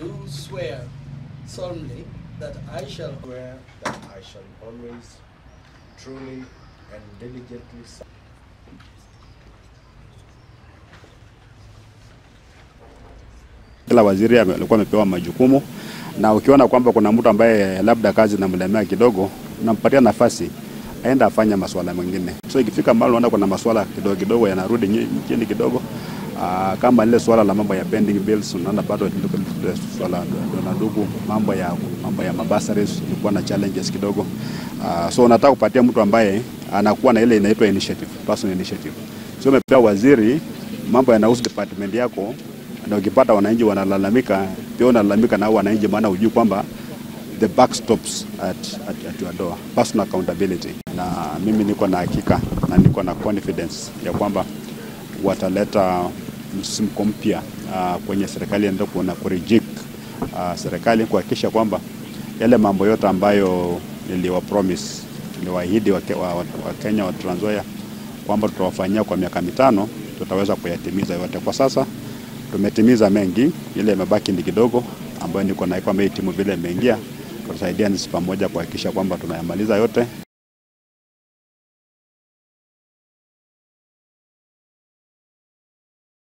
do swear solemnly that I shall swear that I shall always, truly and diligently serve. Kila waziri alikuwa amepewa majukumu, na ukiona kwamba kuna mtu ambaye labda kazi inamlemea kidogo, unampatia nafasi aenda afanye masuala mengine. So ikifika mahali unaona kuna masuala kidogo yanarudi chini kidogo, kama ile swala la mambo ya pending bills, unaona bado swala na ndugu, mambo ya mabasaries ilikuwa na challenges kidogo. So unataka kupatia mtu ambaye anakuwa na ile inaitwa initiative, personal initiative. So umepewa waziri, mambo yanahusu department yako, na ukipata wananchi wanalalamika, pia unalalamika na wananchi, maana hujui kwamba the buck stops at your door. Personal accountability. Na mimi niko na hakika na niko na confidence ya kwamba wataleta msimko mpya kwenye serikali, ndio kuna kureject serikali kuhakikisha kwamba yale mambo yote ambayo niliwapromise, niliwaahidi wa Kenya wa Trans Nzoia kwamba tutawafanyia kwa miaka 5, tutaweza kuyatimiza yote. Kwa sasa tumetimiza mengi, ile imebaki ni kidogo ambayo niko na kwamba timu vile imeingia, tutasaidia nisi pamoja kuhakikisha kwamba tunayamaliza yote.